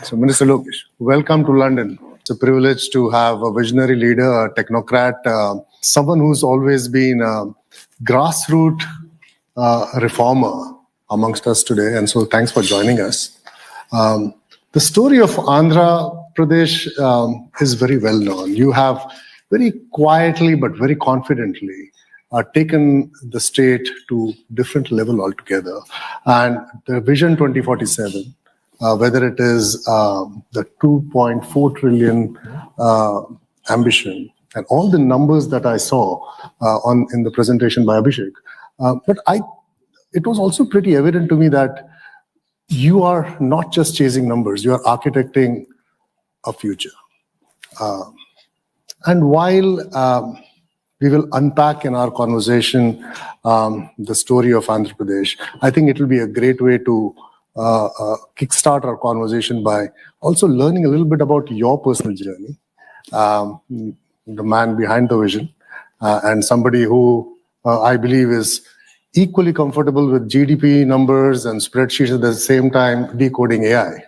So, Minister Lokesh, welcome to London. It's a privilege to have a visionary leader, a technocrat, someone who's always been a grassroots reformer amongst us today. And so, thanks for joining us. The story of Andhra Pradesh is very well known. You have very quietly but very confidently taken the state to different level altogether. And the Vision 2047, whether it is the 2.4 trillion ambition and all the numbers that I saw in the presentation by Abhishek, it was also pretty evident to me that you are not just chasing numbers, you are architecting a future. And while we will unpack in our conversation the story of Andhra Pradesh, I think it will be a great way to kickstart our conversation by also learning a little bit about your personal journey, the man behind the vision, and somebody who I believe is equally comfortable with GDP numbers and spreadsheets at the same time decoding AI.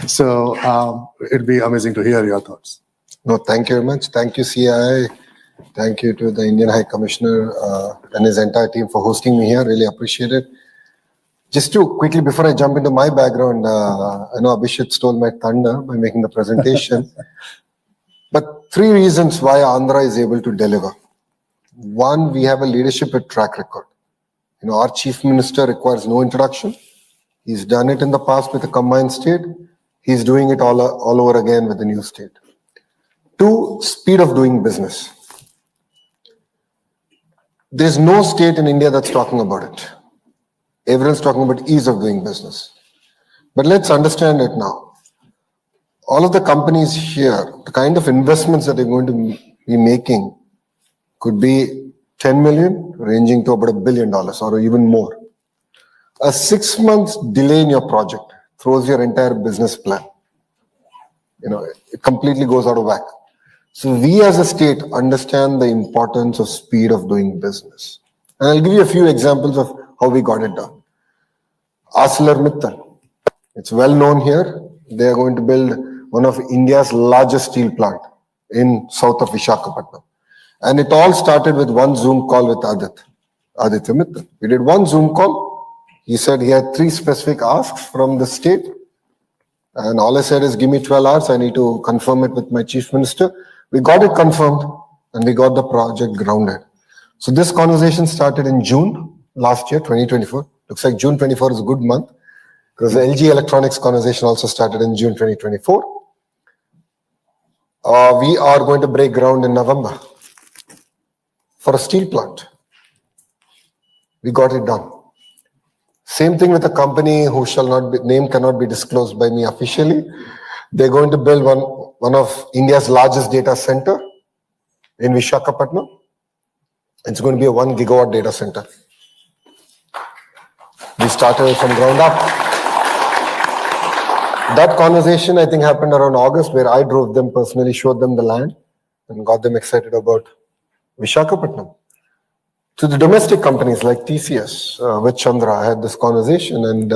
So it'd be amazing to hear your thoughts. No, thank you very much. Thank you, CII. Thank you to the Indian High Commissioner and his entire team for hosting me here. Really appreciate it. Just to quickly, before I jump into my background, I know Abhishek stole my thunder by making the presentation. But 3 reasons why Andhra is able to deliver. 1, we have a leadership with track record. Our Chief Minister requires no introduction. He's done it in the past with a combined state. He's doing it all over again with the new state. 2, speed of doing business. There's no state in India that's talking about it. Everyone's talking about ease of doing business. But let's understand it now. All of the companies here, the kind of investments that they're going to be making could be 10 million, ranging to about $1 billion or even more. A 6 months delay in your project throws your entire business plan. It completely goes out of whack. So we as a state understand the importance of speed of doing business. And I'll give you a few examples of how we got it done. ArcelorMittal, it's well known here. They are going to build one of India's largest steel plant in south of Visakhapatnam. And it all started with one Zoom call with Aditya Mittal. We did one Zoom call. He said he had 3 specific asks from the state. And all I said is, give me 12 hours. I need to confirm it with my chief minister. We got it confirmed and we got the project grounded. So this conversation started in June last year, 2024. Looks like June 24 is a good month because the LG Electronics conversation also started in June 2024. We are going to break ground in November for a steel plant. We got it done. Same thing with a company who name cannot be disclosed by me officially. They're going to build one of India's largest data center in Visakhapatnam. It's going to be a 1 gigawatt data center. We started it from ground up. That conversation, I think, happened around August, where I drove them personally, showed them the land, and got them excited about Visakhapatnam. To the domestic companies like TCS, with Chandra, I had this conversation, and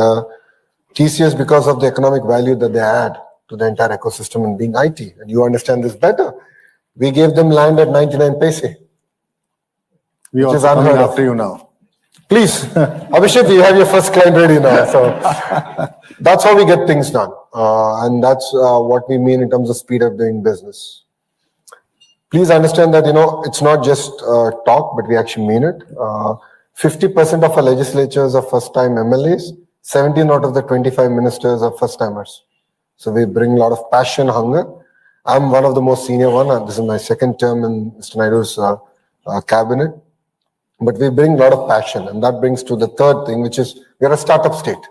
TCS, because of the economic value that they add to the entire ecosystem and being IT, and you understand this better, we gave them land at 99 paise. We are coming after you now. Please, Abhishek, you have your first client ready now. So that's how we get things done. And that's what we mean in terms of speed of doing business. Please understand that, it's not just talk, but we actually mean it. 50% of our legislatures are first-time MLAs. 17 out of the 25 ministers are first-timers. So we bring a lot of passion, hunger. I'm one of the most senior one. This is my 2nd term in Mr. Naidu's cabinet. But we bring a lot of passion. And that brings to the 3rd thing, which is we're a startup state.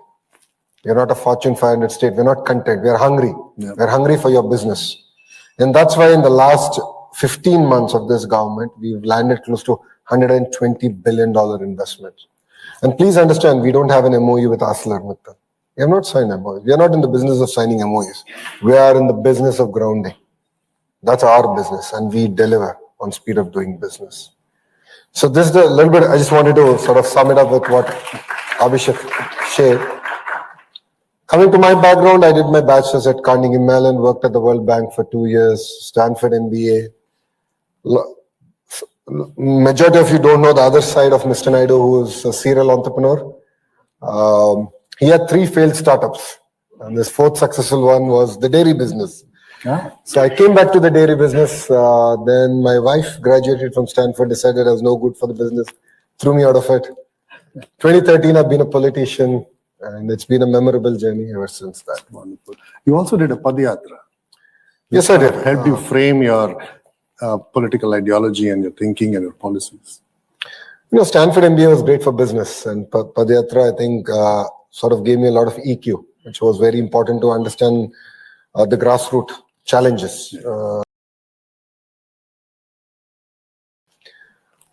We're not a Fortune 500 state. We're not content. We're hungry. Yeah. We're hungry for your business. And that's why in the last 15 months of this government, we've landed close to $120 billion investment. And please understand, we don't have an MOU with ArcelorMittal. We have not signed MOUs. We are not in the business of signing MOUs. We are in the business of grounding. That's our business, and we deliver on speed of doing business. So this is a little bit, I just wanted to sort of sum it up with what Abhishek shared. Coming to my background, I did my bachelor's at Carnegie Mellon, worked at the World Bank for 2 years, Stanford MBA. Majority of you don't know the other side of Mr. Naidu, who is a serial entrepreneur. He had 3 failed startups, and his 4th successful one was the dairy business. So I came back to the dairy business. Then my wife graduated from Stanford, decided I was no good for the business, threw me out of it. 2013, I've been a politician, and it's been a memorable journey ever since that. Wonderful. You also did a Padayatra. Yes, I did. Helped you frame your political ideology and your thinking and your policies. Stanford MBA was great for business, and Padayatra, I think, sort of gave me a lot of EQ, which was very important to understand the grassroots challenges.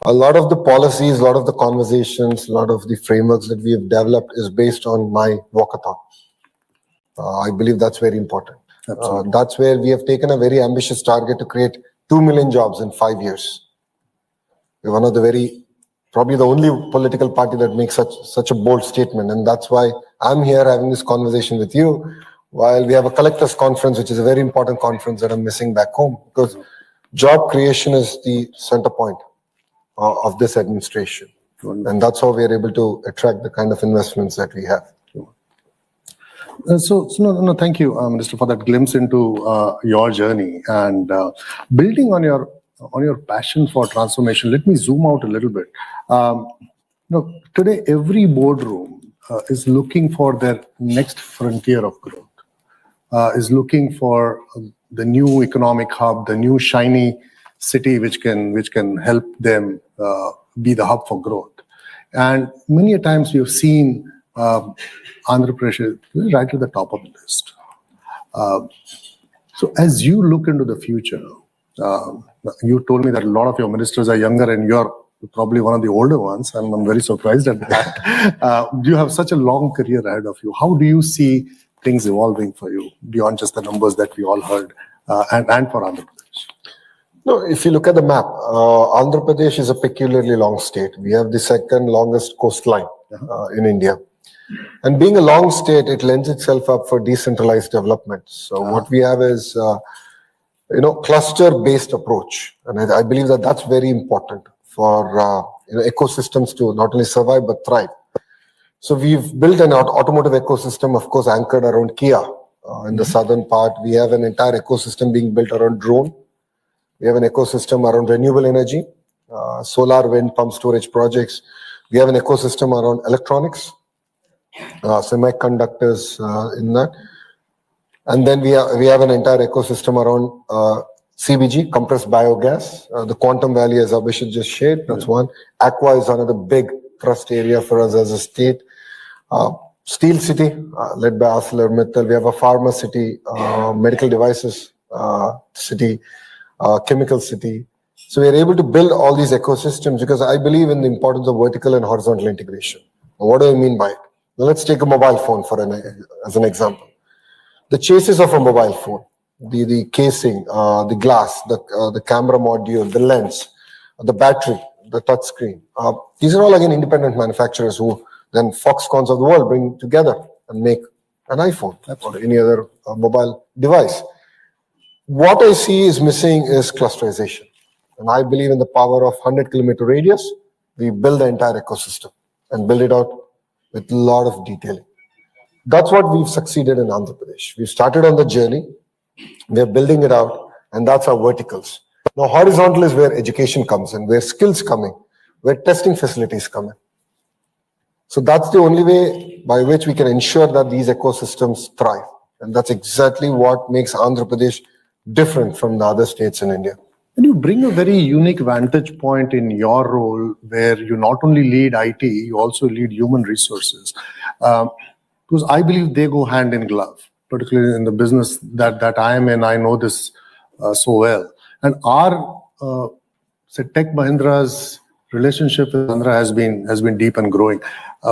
A lot of the policies, a lot of the conversations, a lot of the frameworks that we have developed is based on my walkathon. I believe that's very important. That's where we have taken a very ambitious target to create 2 million jobs in 5 years. We're one of the probably the only political party that makes such a bold statement. And that's why I'm here having this conversation with you, while we have a collectors conference, which is a very important conference that I'm missing back home, because job creation is the center point of this administration. And that's how we are able to attract the kind of investments that we have. Thank you, Minister, for that glimpse into your journey and building on your passion for transformation. Let me zoom out a little bit. Today every boardroom is looking for their next frontier of growth, is looking for the new economic hub, the new shiny city which can help them be the hub for growth. And many a times we have seen Andhra Pradesh right at the top of the list. So as you look into the future, you told me that a lot of your ministers are younger and you're probably one of the older ones, and I'm very surprised at that. You have such a long career ahead of you. How do you see things evolving for you beyond just the numbers that we all heard, and for Andhra Pradesh? No, if you look at the map, Andhra Pradesh is a peculiarly long state. We have the second longest coastline in India. And being a long state, it lends itself up for decentralized development. So what we have is, cluster-based approach. And I believe that that's very important for ecosystems to not only survive, but thrive. So we've built an automotive ecosystem, of course, anchored around Kia. In the southern part, we have an entire ecosystem being built around drone. We have an ecosystem around renewable energy, solar, wind, pump storage projects. We have an ecosystem around electronics, semiconductors in that. And then we have an entire ecosystem around CBG, compressed biogas. The Quantum Valley, as Abhishek just shared, that's one. Aqua is another big thrust area for us as a state. Steel City, led by ArcelorMittal. We have a pharma city, medical devices city, chemical city. So we're able to build all these ecosystems because I believe in the importance of vertical and horizontal integration. What do I mean by it? Now let's take a mobile phone as an example. The chassis of a mobile phone, the casing, the glass, the camera module, the lens, the battery, the touch screen. These are all again independent manufacturers who then Foxcons of the world bring together and make an iPhone or any other mobile device. What I see is missing is clusterization. And I believe in the power of 100-kilometer radius. We build the entire ecosystem and build it out with a lot of detailing. That's what we've succeeded in Andhra Pradesh. We've started on the journey. We're building it out, and that's our verticals. Now, horizontal is where education comes in, where skills come in, where testing facilities come in. So that's the only way by which we can ensure that these ecosystems thrive. And that's exactly what makes Andhra Pradesh different from the other states in India. And you bring a very unique vantage point in your role where you not only lead IT, you also lead human resources. Because I believe they go hand in glove, particularly in the business that I am in. I know this so well. And our Tech Mahindra's relationship with Andhra has been deep and growing.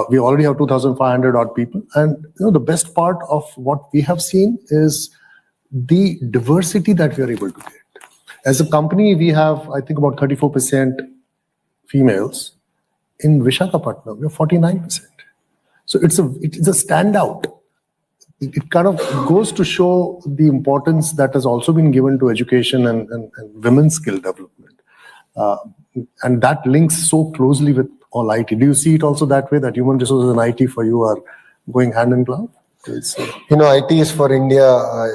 We already have 2,500 odd people. And the best part of what we have seen is the diversity that we are able to get. As a company, we have, I think, about 34% females. In Visakhapatnam, we have 49%. So it's a standout. it kind of goes to show the importance that has also been given to education and women's skill development. And that links so closely with all IT. Do you see it also that way, that human resources and IT for you are going hand in glove? IT is for India,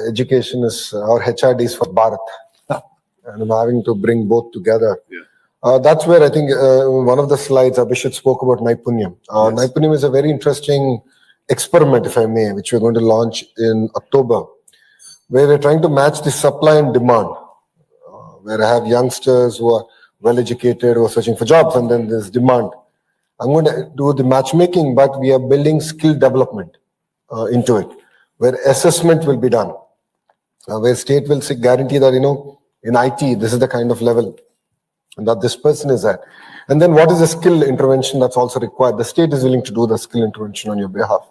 education is, or HRD is for Bharat. And I'm having to bring both together. Yeah. That's where I think one of the slides Abhishek spoke about Naipunyam. Yes. Naipunyam is a very interesting experiment, if I may, which we're going to launch in October, where we're trying to match the supply and demand, where I have youngsters who are well educated, who are searching for jobs, and then there's demand. I'm going to do the matchmaking, but we are building skill development into it, where assessment will be done, where state will guarantee that, in IT, this is the kind of level that this person is at. And then what is the skill intervention that's also required? The state is willing to do the skill intervention on your behalf.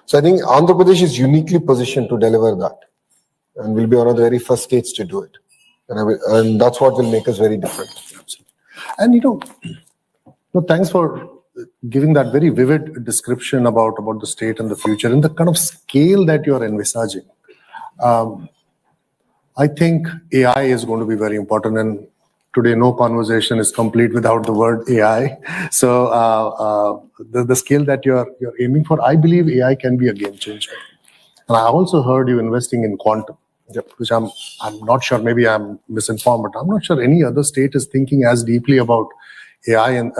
So I think Andhra Pradesh is uniquely positioned to deliver that, and will be one of the very first states to do it. And that's what will make us very different. Absolutely. And thanks for giving that very vivid description about the state and the future and the kind of scale that you're envisaging. I think AI is going to be very important, and today no conversation is complete without the word AI. So the scale that you're aiming for, I believe AI can be a game changer. And I also heard you investing in quantum, which I'm not sure, maybe I'm misinformed, but I'm not sure any other state is thinking as deeply about AI and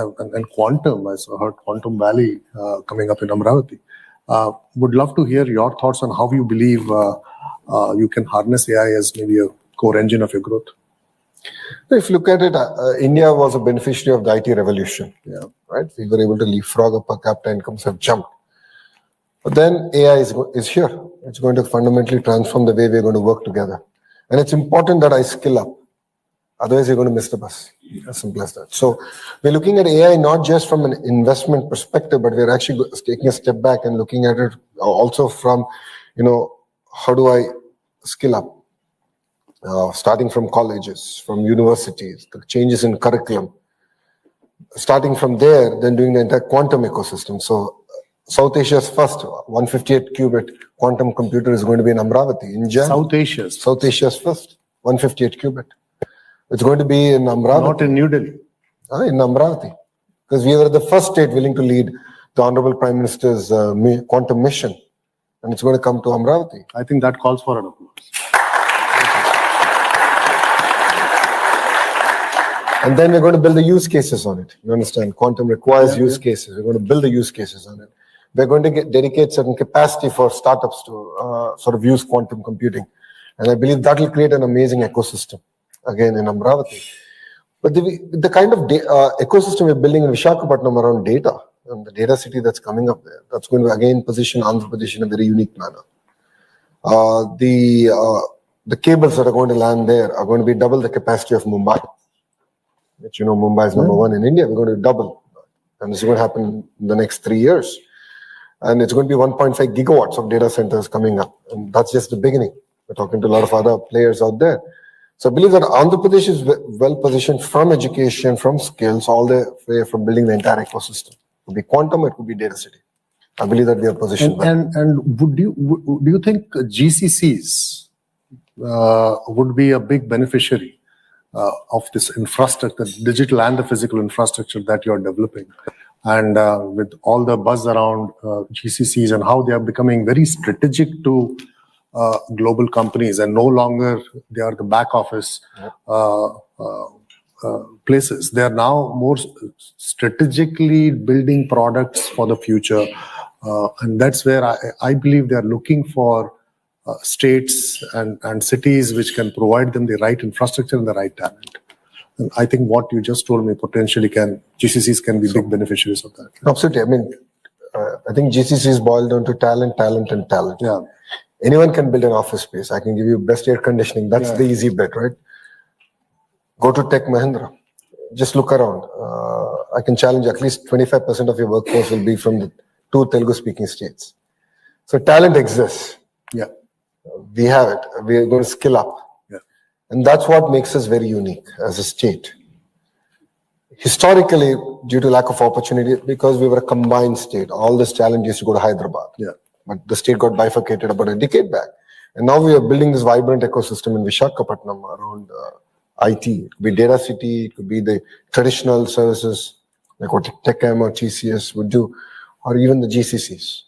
quantum. I heard Quantum Valley coming up in Amravati. Would love to hear your thoughts on how you believe you can harness AI as maybe a core engine of your growth. If you look at it, India was a beneficiary of the IT revolution. Yeah. Right? We were able to leapfrog, up per capita incomes have jumped. But then AI is here. It's going to fundamentally transform the way we're going to work together. And it's important that I skill up. Otherwise, you're going to miss the bus. As simple as that. So we're looking at AI not just from an investment perspective, but we're actually taking a step back and looking at it also from, how do I skill up? Starting from colleges, from universities, the changes in curriculum. Starting from there, then doing the entire quantum ecosystem. So South Asia's first 158 qubit quantum computer is going to be in Amravati, India. South Asia's first 158 qubit. It's going to be in Amravati. Not in New Delhi. In Amravati. Because we were the first state willing to lead the Honorable Prime Minister's quantum mission. And it's going to come to Amravati. I think that calls for an applause. And then we're going to build the use cases on it. You understand? Quantum requires use cases. We're going to build the use cases on it. We're going to dedicate certain capacity for startups to sort of use quantum computing. And I believe that will create an amazing ecosystem, again, in Amravati. But the kind of ecosystem we're building in Visakhapatnam around data, and the data city that's coming up there, that's going to, again, position Andhra Pradesh in a very unique manner. The cables that are going to land there are going to be double the capacity of Mumbai. Which, Mumbai is number one in India. We're going to double. And this is going to happen in the next 3 years. And it's going to be 1.5 gigawatts of data centers coming up. And that's just the beginning. We're talking to a lot of other players out there. So I believe that Andhra Pradesh is well positioned from education, from skills, all the way from building the entire ecosystem. It could be quantum, it could be data city. I believe that we are positioned well. And do you think GCCs would be a big beneficiary of this infrastructure, digital and the physical infrastructure that you're developing? And with all the buzz around GCCs and how they are becoming very strategic to global companies, and no longer they are the back office places. They are now more strategically building products for the future. And that's where I believe they are looking for states and cities which can provide them the right infrastructure and the right talent. And I think what you just told me, potentially GCCs can be big beneficiaries of that. Absolutely. I mean, I think GCCs boil down to talent. Yeah. Anyone can build an office space. I can give you best air conditioning. That's the easy bit, right? Go to Tech Mahindra. Just look around. I can challenge at least 25% of your workforce will be from the 2 Telugu-speaking states. So talent exists. Yeah. We have it. We are going to skill up. Yeah. And that's what makes us very unique as a state. Historically, due to lack of opportunity, because we were a combined state, all this talent used to go to Hyderabad. Yeah. but the state got bifurcated about a decade back. And now we are building this vibrant ecosystem in Visakhapatnam around IT. It could be data city, it could be the traditional services like what TechM or TCS would do, or even the GCCs.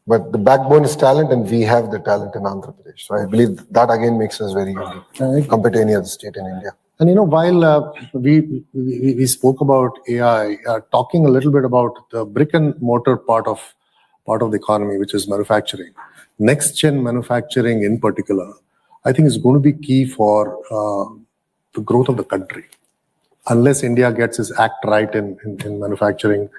But the backbone is talent, and we have the talent in Andhra Pradesh. So I believe that again makes us very unique compared to any other state in India. And while we spoke about AI, talking a little bit about the brick and mortar part of the economy, which is manufacturing, next gen manufacturing in particular, I think is going to be key for the growth of the country. Unless India gets its act right in manufacturing,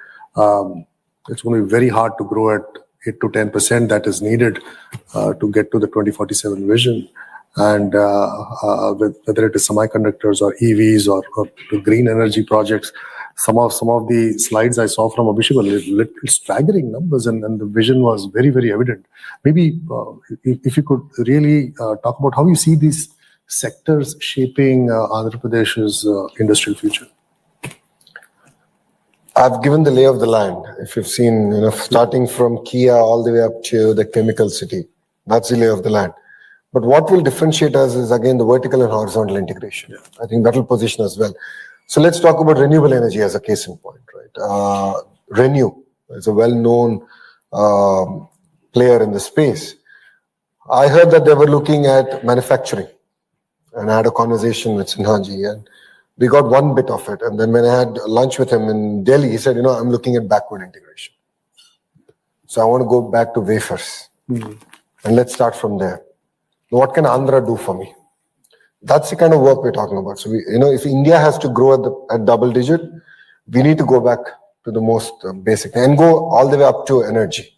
it's going to be very hard to grow at 8 to 10% that is needed to get to the 2047 vision. And whether it is semiconductors or EVs or the green energy projects, some of the slides I saw from Abhishek were little staggering numbers, and the vision was very, very evident. Maybe if you could really talk about how you see these sectors shaping Andhra Pradesh's industrial future. I've given the lay of the land. If you've seen, starting from Kia all the way up to the chemical city, that's the lay of the land. But what will differentiate us is again the vertical and horizontal integration. Yeah. I think that will position us well. So let's talk about renewable energy as a case in point, right? Renew is a well-known player in the space. I heard that they were looking at manufacturing, and I had a conversation with Sinhaji, and we got one bit of it. And then when I had lunch with him in Delhi, he said, I'm looking at backward integration. So I want to go back to wafers. And let's start from there. What can Andhra do for me? That's the kind of work we're talking about. So, if India has to grow at double digit, we need to go back to the most basic and go all the way up to energy.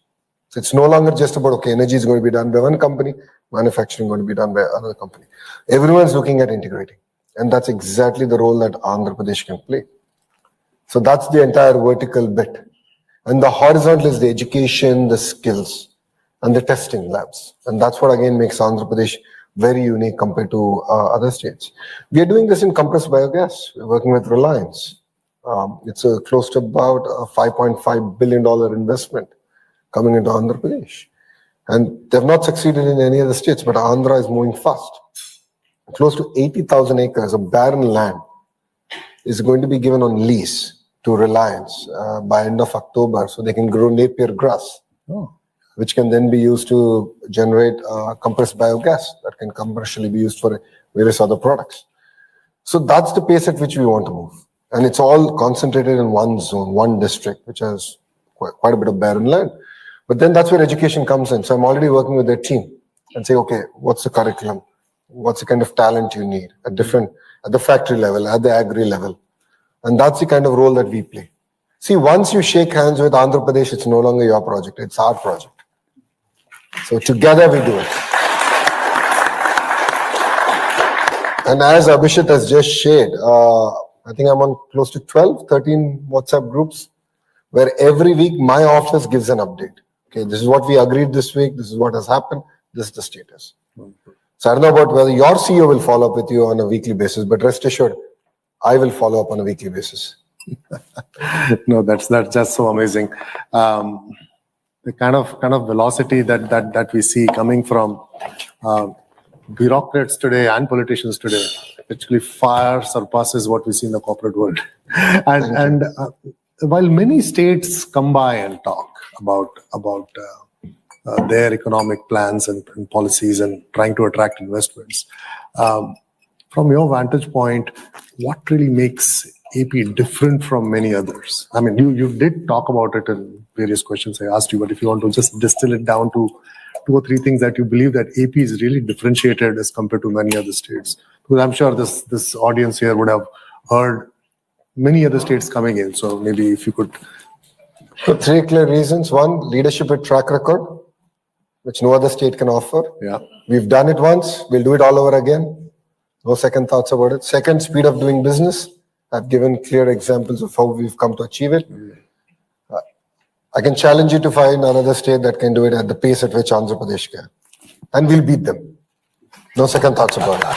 So it's no longer just about, okay, energy is going to be done by one company, manufacturing going to be done by another company. Everyone's looking at integrating. And that's exactly the role that Andhra Pradesh can play. So that's the entire vertical bit. And the horizontal is the education, the skills, and the testing labs. And that's what again makes Andhra Pradesh very unique compared to other states. We are doing this in compressed biogas. We're working with Reliance. It's close to about a $5.5 billion investment coming into Andhra Pradesh. And they've not succeeded in any other states, but Andhra is moving fast. Close to 80,000 acres of barren land is going to be given on lease to Reliance by end of October, so they can grow Napier grass, which can then be used to generate compressed biogas that can commercially be used for various other products. So that's the pace at which we want to move. And it's all concentrated in one zone, one district, which has quite a bit of barren land. But then that's where education comes in. So I'm already working with their team and say, okay, what's the curriculum? What's the kind of talent you need at the factory level, at the agri level? And that's the kind of role that we play. See, once you shake hands with Andhra Pradesh, it's no longer your project, it's our project. So together we do it. And as Abhishek has just shared, I think I'm on close to 12, 13 WhatsApp groups where every week my office gives an update. Okay, this is what we agreed this week, this is what has happened, this is the status. So I don't know about whether your CEO will follow up with you on a weekly basis, but rest assured, I will follow up on a weekly basis. No, that's just so amazing. The kind of velocity that we see coming from bureaucrats today and politicians today actually far surpasses what we see in the corporate world. And while many states come by and talk about their economic plans and policies and trying to attract investments, from your vantage point, what really makes AP different from many others? I mean, you did talk about it in various questions I asked you, but if you want to just distill it down to 2 or 3 things that you believe that AP is really differentiated as compared to many other states, because I'm sure this audience here would have heard many other states coming in. So maybe if you could. So 3 clear reasons. 1, leadership with track record, which no other state can offer. Yeah, we've done it once, we'll do it all over again. No second thoughts about it. 2nd, speed of doing business. I've given clear examples of how we've come to achieve it. I can challenge you to find another state that can do it at the pace at which Andhra Pradesh can. And we'll beat them. No second thoughts about it.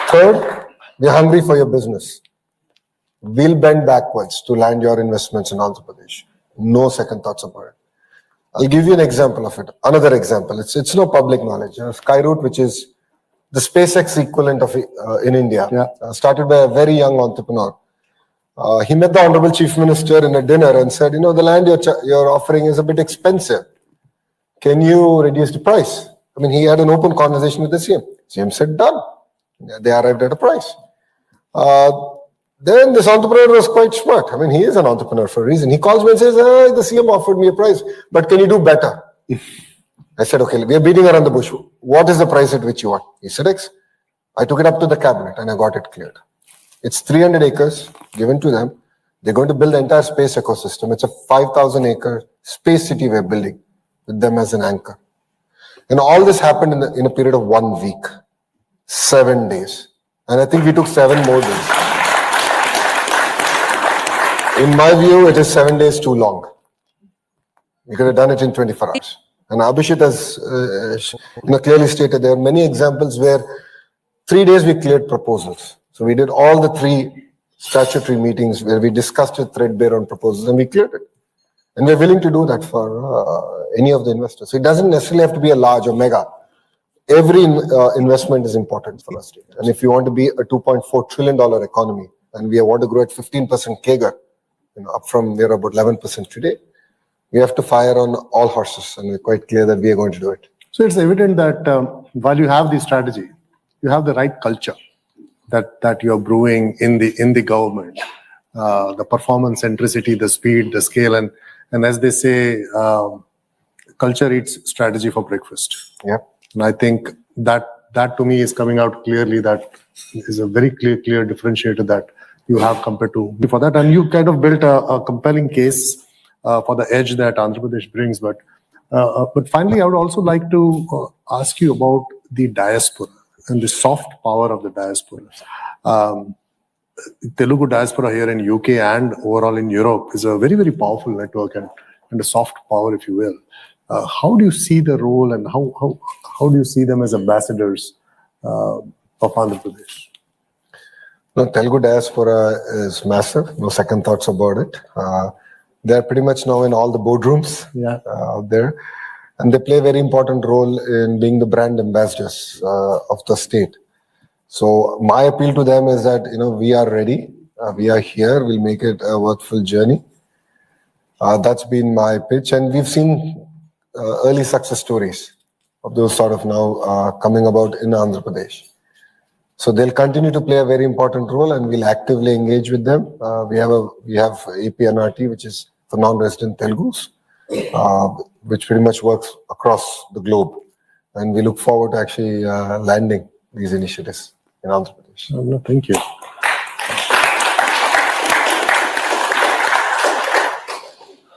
3rd, we're hungry for your business. We'll bend backwards to land your investments in Andhra Pradesh. No second thoughts about it. I'll give you an example of it. Another example. It's no public knowledge. Skyroot, which is the SpaceX equivalent of in India, started by a very young entrepreneur. He met the Honorable Chief Minister in a dinner and said, the land you're offering is a bit expensive. Can you reduce the price? I mean, he had an open conversation with the CM. CM said, done. They arrived at a price. Then this entrepreneur was quite smart. I mean, he is an entrepreneur for a reason. He calls me and says, the CM offered me a price, but can you do better? I said, okay, we are beating around the bush. What is the price at which you want? He said, X. I took it up to the cabinet and I got it cleared. It's 300 acres given to them. They're going to build the entire space ecosystem. It's a 5,000-acre space city we're building with them as an anchor. And all this happened in a period of 1 week, 7 days. And I think we took 7 more days. In my view, it is 7 days too long. We could have done it in 24 hours. And Abhishek has clearly stated there are many examples where 3 days we cleared proposals. So we did all the 3 statutory meetings where we discussed it threadbare on proposals and we cleared it. And we're willing to do that for any of the investors. So it doesn't necessarily have to be a large or mega. Every investment is important for us. And if you want to be a $2.4 trillion economy and we want to grow at 15% CAGR, up from we're about 11% today, we have to fire on all horses, and we're quite clear that we are going to do it. So it's evident that while you have the strategy, you have the right culture that you're brewing in the government, the performance centricity, the speed, the scale, and as they say, culture eats strategy for breakfast. Yeah. And I think that to me is coming out clearly. That is a very clear differentiator that you have compared to before that, and you kind of built a compelling case for the edge that Andhra Pradesh brings. But finally, I would also like to ask you about the diaspora and the soft power of the diaspora. Telugu diaspora here in UK and overall in Europe is a very, very powerful network and a soft power, if you will. How do you see the role, and how do you see them as ambassadors of Andhra Pradesh? No, Telugu diaspora is massive. No second thoughts about it. They're pretty much now in all the boardrooms out there. And they play a very important role in being the brand ambassadors of the state. So my appeal to them is that, we are ready. We are here. We'll make it a worthwhile journey. That's been my pitch. And we've seen early success stories of those sort of now coming about in Andhra Pradesh. So they'll continue to play a very important role, and we'll actively engage with them. We have APNRT, which is for non-resident Telugus, which pretty much works across the globe. And we look forward to actually landing these initiatives in Andhra Pradesh. No, thank you.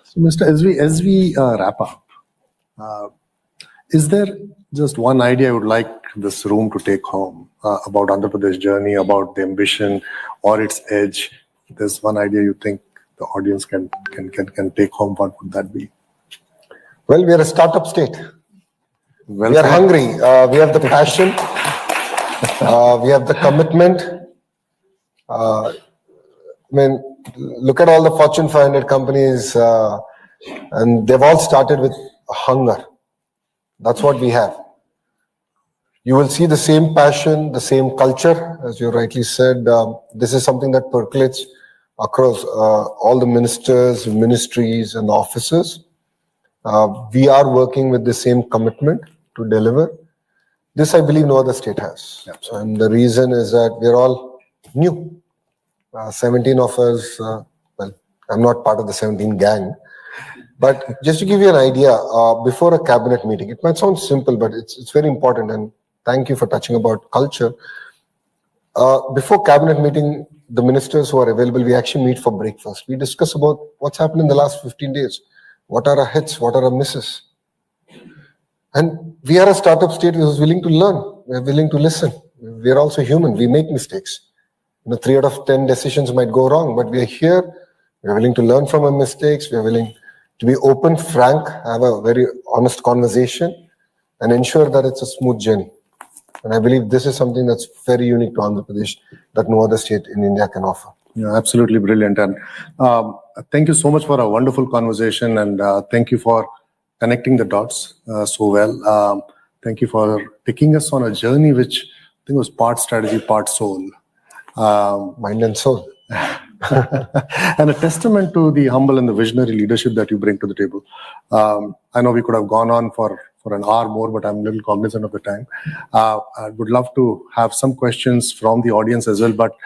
So, Mr. As we wrap up, is there just one idea I would like this room to take home about Andhra Pradesh journey, about the ambition or its edge? There's one idea you think the audience can take home. What would that be? Well, we are a startup state. Well, we are hungry. We have the passion. We have the commitment. Look at all the Fortune 500 companies, and they've all started with hunger. That's what we have. You will see the same passion, the same culture, as you rightly said. This is something that percolates across all the ministers, ministries, and offices. We are working with the same commitment to deliver. This, I believe, no other state has. Yep. And the reason is that we're all new. 17 of us, I'm not part of the 17 gang. But just to give you an idea, before a cabinet meeting, it might sound simple, but it's very important. And thank you for touching about culture. Before cabinet meeting, the ministers who are available, we actually meet for breakfast. We discuss about what's happened in the last 15 days. What are our hits? What are our misses? And we are a startup state who's willing to learn. We're willing to listen. We're also human. We make mistakes. 3 out of 10 decisions might go wrong, but we are here. We're willing to learn from our mistakes. We're willing to be open, frank, have a very honest conversation, and ensure that it's a smooth journey. And I believe this is something that's very unique to Andhra Pradesh that no other state in India can offer. Yeah, absolutely brilliant. And thank you so much for a wonderful conversation, and thank you for connecting the dots so well. Thank you for taking us on a journey which I think was part strategy, part soul. Mind and soul. And a testament to the humble and the visionary leadership that you bring to the table. I know we could have gone on for an hour more, but I'm a little cognizant of the time. I would love to have some questions from the audience as well. But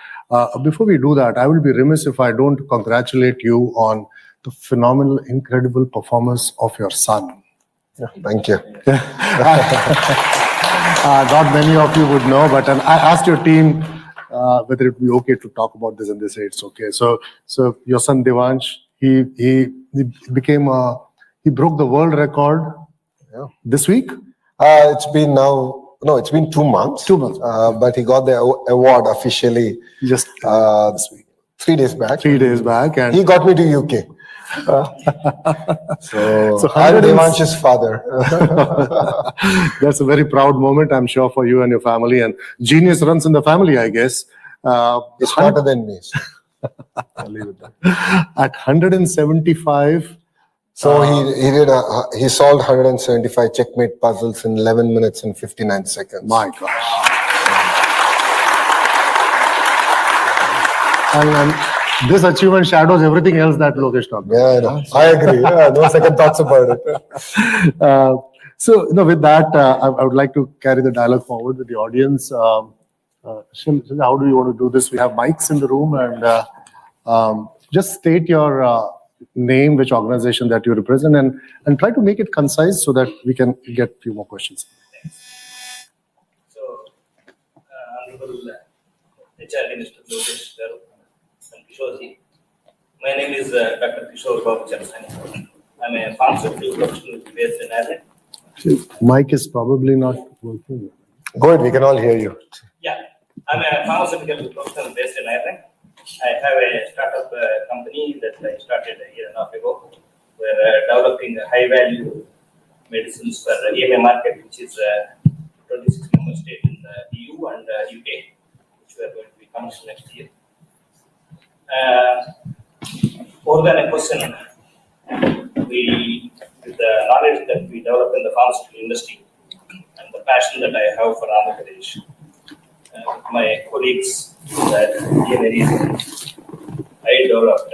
before we do that, I will be remiss if I don't congratulate you on the phenomenal, incredible performance of your son. Thank you. Not many of you would know, but I asked your team whether it would be okay to talk about this, and they say it's okay. So your son Devansh, he became he broke the world record this week. It's been 2 months. 2 months. But he got the award officially Just this week. 3 days back. 3 days back, and He got me to UK. So I'm Devansh's father. That's a very proud moment, I'm sure, for you and your family. And genius runs in the family, I guess. He's smarter than me. I'll leave it there. At 175. So he solved 175 checkmate puzzles in 11 minutes and 59 seconds. My gosh. And this achievement shadows everything else that Lokesh talked about. Yeah, I know. I agree. Yeah, no second thoughts about it. So, with that, I would like to carry the dialogue forward with the audience. Shil, how do you want to do this? We have mics in the room, and just state your name, which organization that you represent, and try to make it concise so that we can get a few more questions. So, Honorable HR Minister Lokesh Garu and Kishorji, my name is Dr. Kishore Babu Chansani. I'm a pharmaceutical professional based in Ireland. Mic is probably not working. Go ahead, we can all hear you. Yeah, I'm a pharmaceutical professional based in Ireland. I have a startup company that I started a year and a half ago. We're developing high-value medicines for the EMA market, which is 26 member states in the EU and UK, which we are going to be commercial next year. More than a question, with the knowledge that we develop in the pharmaceutical industry and the passion that I have for Andhra Pradesh, my colleagues that I developed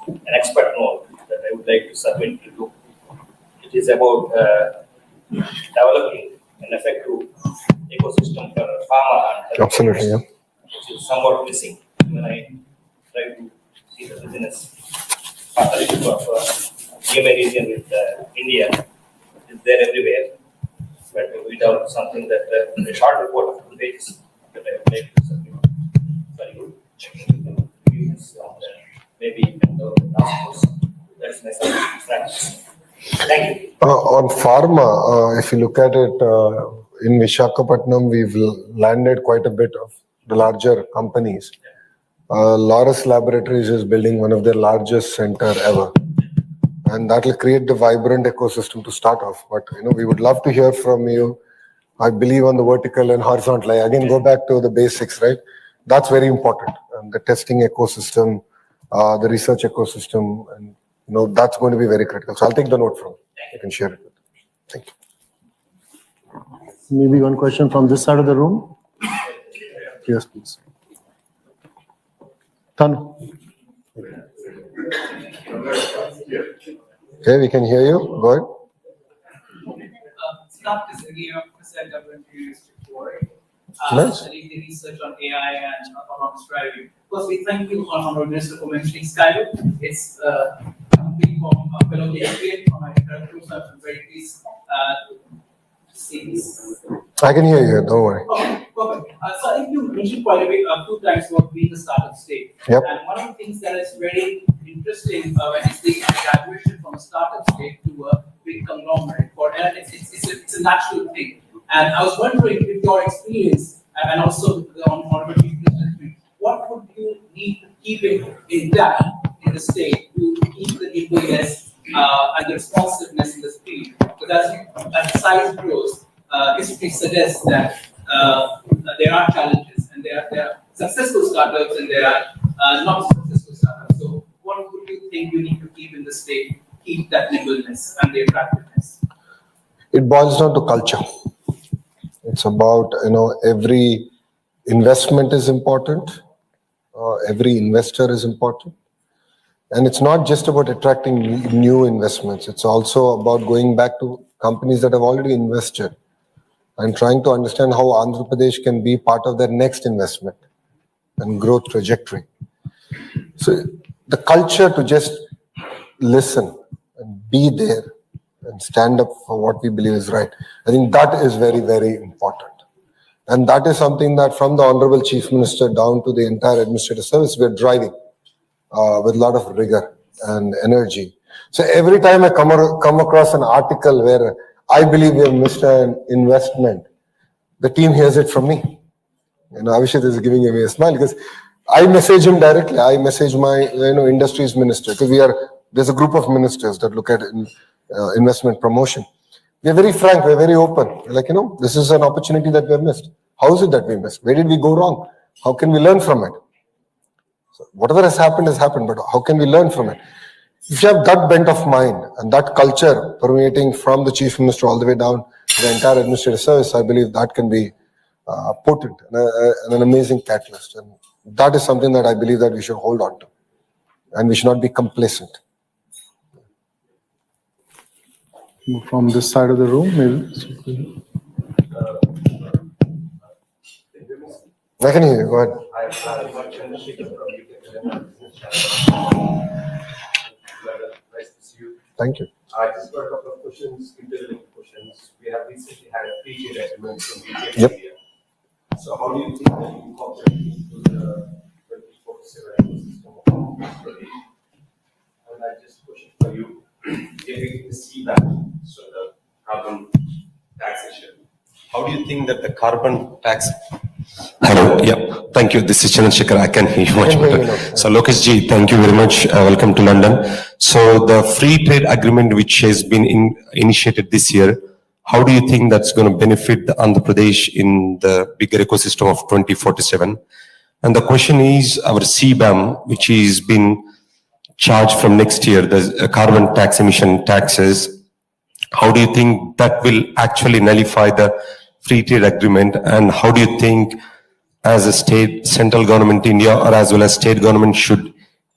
an expert note that I would like to submit to you. It is about developing an effective ecosystem for pharma and health. Absolutely, yeah. Which is somewhat missing when I try to see the business partnership of EMA region with India. It's there everywhere, but we developed something that a short report of 2 pages that I would like to submit for you. Checking reviews on maybe you can go to task force. That's my submission. Thank you. On pharma, if you look at it, in Visakhapatnam, we've landed quite a bit of the larger companies. Laurus Laboratories is building one of their largest center ever. And that will create the vibrant ecosystem to start off. But we would love to hear from you. I believe on the vertical and horizontal. Again, go back to the basics, right? That's very important. And the testing ecosystem, the research ecosystem, and that's going to be very critical. So I'll take the note from you. You can share it with me. Thank you. Maybe one question from this side of the room. Yes, please. Tanu. Okay, we can hear you. Go ahead. Scott is again present before. Nice. I did the research on AI and autonomous driving. Firstly, thank you, Honorable Minister, for mentioning Skylo. It's something from a fellow Canadian from my group. I'm very pleased to see this. I can hear you. Don't worry. Okay, perfect. So I think you mentioned quite a bit, 2 times about being the startup state. Yep. And one of the things that is very interesting when it's the graduation from a startup state to a big conglomerate, it's a natural thing. And I was wondering, with your experience and also the honorable minister, what would you need to keep in the state to keep the nimbleness and the responsiveness in the speed? Because as size grows, history suggests that there are challenges, and there are successful startups and there are not successful startups. So what would you you think you need to keep in the state, keep that nimbleness and the attractiveness? It boils down to culture. It's about, every investment is important. Every investor is important. And it's not just about attracting new investments. It's also about going back to companies that have already invested and trying to understand how Andhra Pradesh can be part of their next investment and growth trajectory. So the culture to just listen and be there and stand up for what we believe is right, I think that is very, very important. And that is something that from the Honorable Chief Minister down to the entire administrative service, we're driving with a lot of rigor and energy. So every time I come across an article where I believe we have missed an investment, the team hears it from me. Abhishek is giving me a smile because I message him directly. I message my industries minister because there's a group of ministers that look at investment promotion. We're very frank, we're very open. We're like, this is an opportunity that we have missed. How is it that we missed? Where did we go wrong? How can we learn from it? So whatever has happened, but how can we learn from it? If you have that bent of mind and that culture permeating from the Chief Minister all the way down to the entire administrative service, I believe that can be potent and an amazing catalyst. And that is something that I believe that we should hold on to. And we should not be complacent. From this side of the room, maybe. I can hear you. Go ahead. Nice to see you. Thank you. I just got a couple of questions, interlinked questions. We have recently had a free trade agreement from BJP Yep. India. So how do you think that you incorporate into the 24/7 ecosystem of Pradesh? And I just question for you, getting the CBAM, so the carbon taxation. How do you think that the carbon tax? Hello, yeah, thank you. This is Chandrasekhar. I can hear you much better. So Lokesh ji, thank you very much. Welcome to London. So the free trade agreement which has been initiated this year, how do you think that's going to benefit the Andhra Pradesh in the bigger ecosystem of 2047? And the question is our CBAM, which is been charged from next year, the carbon tax emission taxes. How do you think that will actually nullify the free trade agreement? And how do you think as a state, central government India or as well as state government should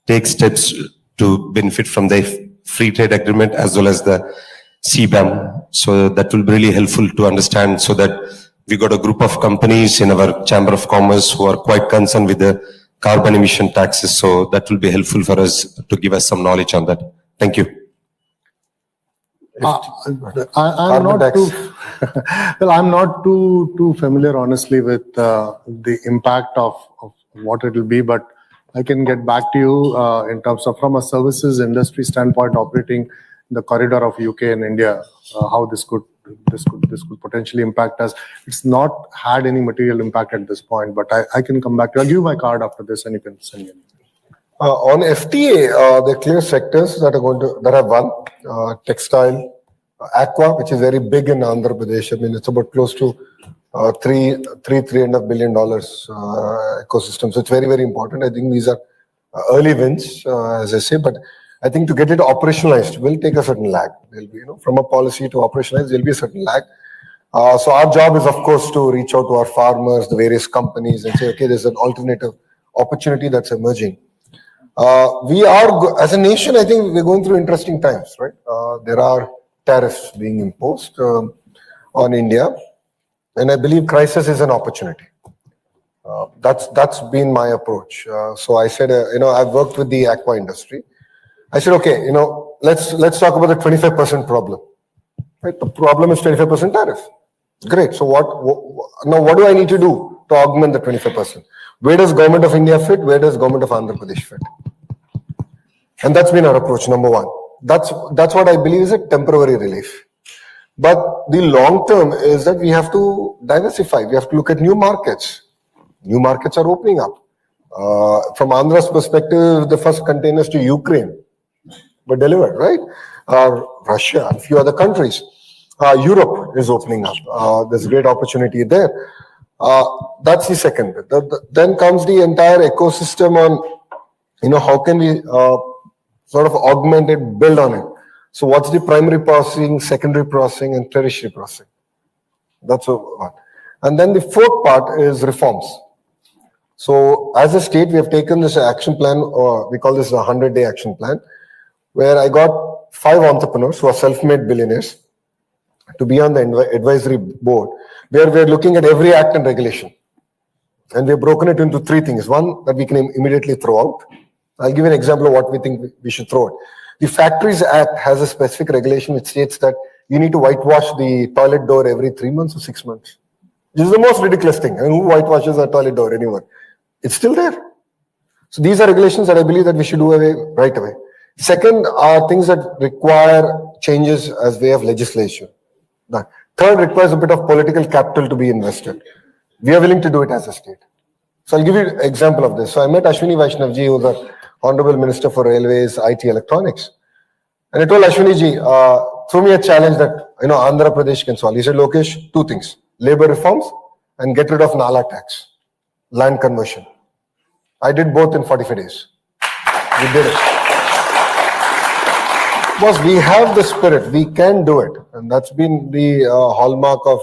take steps to benefit from the free trade agreement as well as the CBAM? So that will be really helpful to understand, so that we got a group of companies in our Chamber of Commerce who are quite concerned with the carbon emission taxes. So that will be helpful for us to give us some knowledge on that. Thank you. I'm not too well. I'm not too familiar, honestly, with the impact of what it will be. But I can get back to you in terms of from a services industry standpoint, operating in the corridor of UK and India, how this could potentially impact us. It's not had any material impact at this point, but I can come back to you. I'll give you my card after this, and you can send me. On FTA, there are clear sectors that have won. Textile, aqua, which is very big in Andhra Pradesh. I mean, it's about close to $3.5 billion ecosystem. So it's very, very important. I think these are early wins, as I say, but I think to get it operationalized will take a certain lag. There'll be, from a policy to operationalize, there'll be a certain lag. So our job is, of course, to reach out to our farmers, the various companies, and say, okay, there's an alternative opportunity that's emerging. We are, as a nation, I think we're going through interesting times, right? There are tariffs being imposed on India, and I believe crisis is an opportunity. That's been my approach. So I said, I've worked with the aqua industry. I said, okay, let's talk about the 25% problem. Right? The problem is 25% tariff. Great. So what do I need to do to augment the 25%? Where does Government of India fit? Where does Government of Andhra Pradesh fit? And that's been our approach, number one. That's what I believe is a temporary relief. But the long term is that we have to diversify. We have to look at new markets. New markets are opening up. From Andhra's perspective, the first containers to Ukraine were delivered, right? Russia and a few other countries. Europe is opening up. There's great opportunity there. That's the second bit. Then comes the entire ecosystem on, how can we sort of augment it, build on it. So what's the primary processing, secondary processing, and tertiary processing? That's one. And then the fourth part is reforms. So as a state, we have taken this action plan, or we call this a 100-day action plan, where I got 5 entrepreneurs who are self-made billionaires to be on the advisory board, where we're looking at every act and regulation. And we've broken it into 3 things. One, that we can immediately throw out. I'll give you an example of what we think we should throw out. The Factories Act has a specific regulation which states that you need to whitewash the toilet door every 3 months or 6 months. This is the most ridiculous thing. I mean, who whitewashes a toilet door anywhere? It's still there. So these are regulations that I believe that we should do away right away. Second are things that require changes as way of legislation. Third requires a bit of political capital to be invested. We are willing to do it as a state. So I'll give you an example of this. So I met Ashwini Vaishnavji, who's the Honorable Minister for Railways, IT, Electronics. And I told Ashwini ji, throw me a challenge that Andhra Pradesh can solve. He said, Lokesh, 2 things. Labor reforms and get rid of Nala tax, land conversion. I did both in 45 days. We did it. Because we have the spirit, we can do it. And that's been the hallmark of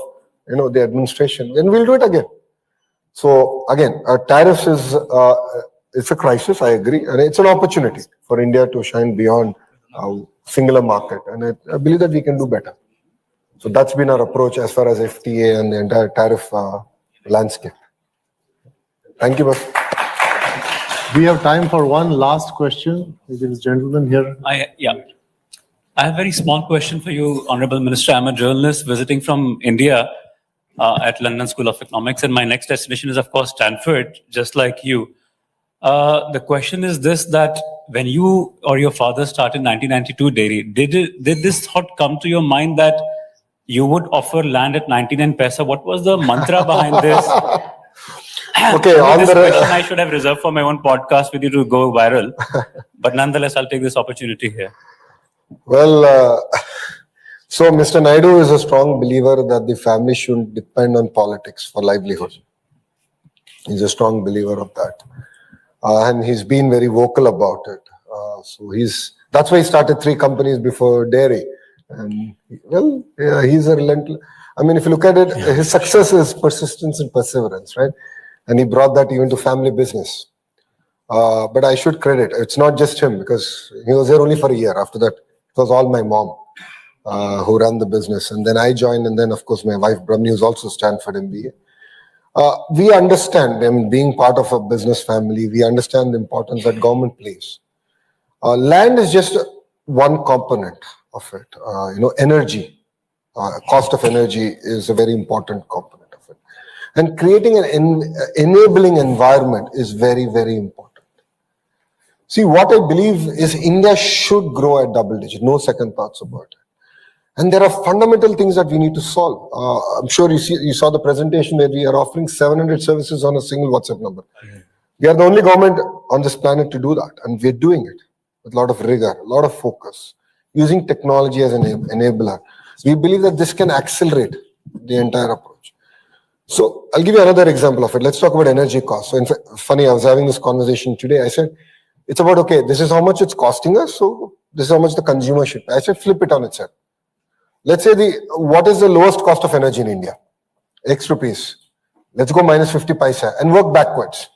the administration. And we'll do it again. So again, tariffs is it's a crisis, I agree. And it's an opportunity for India to shine beyond singular market. And I believe that we can do better. So that's been our approach as far as FTA and the entire tariff landscape. Thank you, boss. We have time for one last question. This gentleman here. I have a very small question for you, Honorable Minister. I'm a journalist visiting from India at London School of Economics, and my next destination is, of course, Stanford, just like you. The question is this, that when you or your father started 1992 dairy, did this thought come to your mind that you would offer land at 99 paisa? What was the mantra behind this? Okay, on this the question I should have reserved for my own podcast with you to go viral. But nonetheless, I'll take this opportunity here. Well, so Mr. Naidu is a strong believer that the family shouldn't depend on politics for livelihood. He's a strong believer of that. And he's been very vocal about it. That's why he started 3 companies before dairy. And he's a relentless. I mean, if you look at it, his success is persistence and perseverance, right? And he brought that even to family business. But I should credit, it's not just him, because he was there only for a year. After that, it was all my mom who ran the business. And then I joined, and then, of course, my wife, Brahmi, who's also Stanford MBA. We understand, being part of a business family, we understand the importance that government plays. Land is just one component of it. Energy, cost of energy is a very important component of it. And creating an enabling environment is very, very important. See, what I believe is India should grow at double digit, no second thoughts about it. And there are fundamental things that we need to solve. I'm sure you saw the presentation where we are offering 700 services on a single WhatsApp number. We are the only government on this planet to do that. And we're doing it with a lot of rigor, a lot of focus, using technology as an enabler. We believe that this can accelerate the entire approach. So I'll give you another example of it. Let's talk about energy costs. So in fact, funny, I was having this conversation today. I said, it's about, okay, this is how much it's costing us. So this is how much the consumer should pay. I said, flip it on its head. Let's say what is the lowest cost of energy in India? X rupees. Let's go minus 50 paisa and work backwards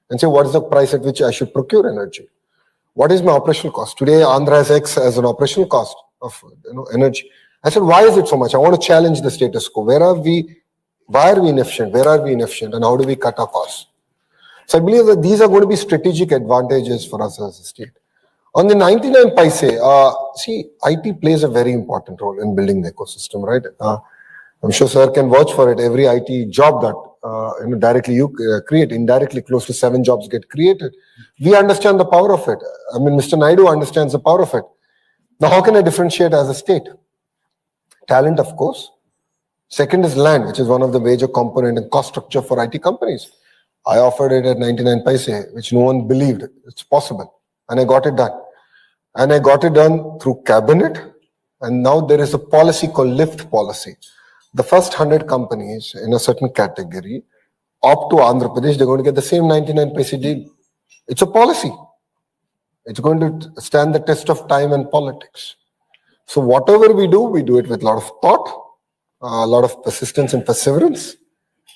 and say, what is the price at which I should procure energy? What is my operational cost? Today, Andhra has X as an operational cost of energy. I said, why is it so much? I want to challenge the status quo. Why are we inefficient? Where are we inefficient? And how do we cut our costs? So I believe that these are going to be strategic advantages for us as a state. On the 99 paise, IT plays a very important role in building the ecosystem, right? I'm sure sir can vouch for it. Every IT job that directly you create, indirectly close to 7 jobs get created. We understand the power of it. I mean, Mr. Naidu understands the power of it. Now, how can I differentiate as a state? Talent, of course. Second is land, which is one of the major component and cost structure for IT companies. I offered it at 99 paise, which no one believed it's possible. And I got it done. And I got it done through cabinet. And now there is a policy called lift policy. The first 100 companies in a certain category opt to Andhra Pradesh, they're going to get the same 99 paise deal. It's a policy. It's going to stand the test of time and politics. So whatever we do it with a lot of thought, a lot of persistence and perseverance,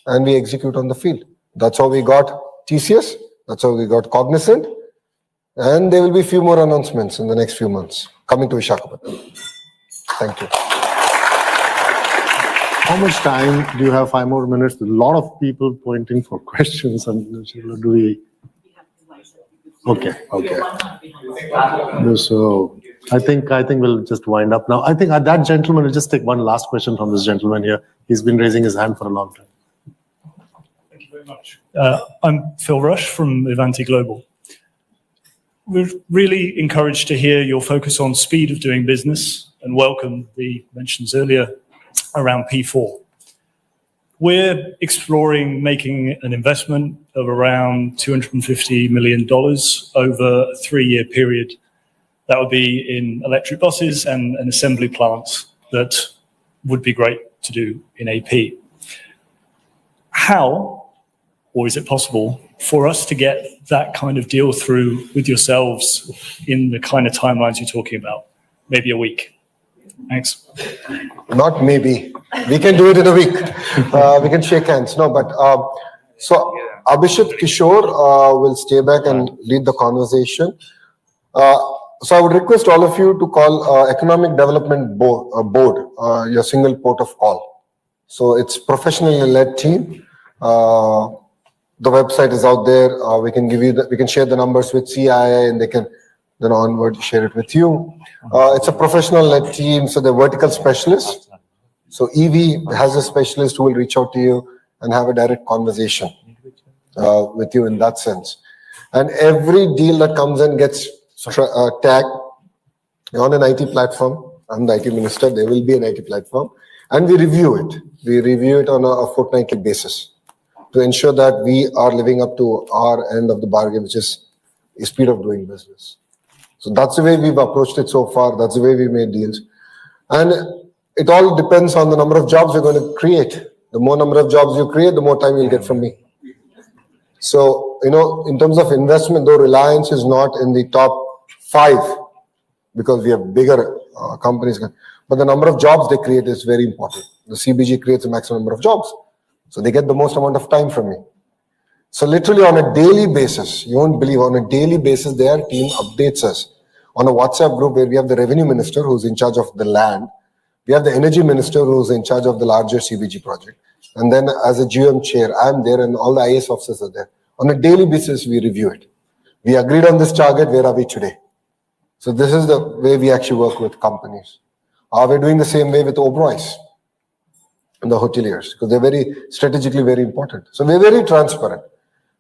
and we execute on the field. That's how we got TCS. That's how we got Cognizant. And there will be a few more announcements in the next few months coming to Visakhapatnam. Thank you. How much time do you have? 5 more minutes. A lot of people pointing for questions. And do we? Okay. So I think we'll just wind up now. I think that gentleman will just take one last question from this gentleman here. He's been raising his hand for a long time. Thank you very much. I'm Phil Rush from Ivanti Global. We're really encouraged to hear your focus on speed of doing business and welcome the mentions earlier around P4. We're exploring making an investment of around $250 million over a 3-year period. That would be in electric buses and an assembly plant that would be great to do in AP. How, or is it possible, for us to get that kind of deal through with yourselves in the kind of timelines you're talking about? Maybe a week. Thanks. Not maybe. We can do it in a week. We can shake hands. No, but so Abhishek Kishore will stay back and lead the conversation. So I would request all of you to call Economic Development Board your single port of call. So it's professionally led team. The website is out there. We can give you we can share the numbers with CII and they can then onward share it with you. It's a professional led team, so they're vertical specialists. So EV has a specialist who will reach out to you and have a direct conversation with you in that sense. And every deal that comes in gets tagged on an IT platform. I'm the IT minister. There will be an IT platform, and we review it. We review it on a fortnightly basis to ensure that we are living up to our end of the bargain, which is the speed of doing business. So that's the way we've approached it so far. That's the way we made deals. And it all depends on the number of jobs you're going to create. The more number of jobs you create, the more time you'll get from me. So, in terms of investment, though Reliance is not in the top 5 because we have bigger companies, but the number of jobs they create is very important. The CBG creates a maximum number of jobs. So they get the most amount of time from me. So literally on a daily basis, you won't believe, on a daily basis, their team updates us on a WhatsApp group where we have the revenue minister who's in charge of the land. We have the energy minister who's in charge of the larger CBG project. And then as a GM chair, I'm there and all the IAS officers are there. On a daily basis, we review it. We agreed on this target. Where are we today? So this is the way we actually work with companies. We're doing the same way with Oberoi's and the hoteliers because they're very strategically very important. So we're very transparent.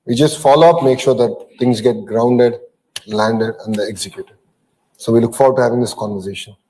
We just follow up, make sure that things get grounded, landed, and they're executed. So we look forward to having this conversation.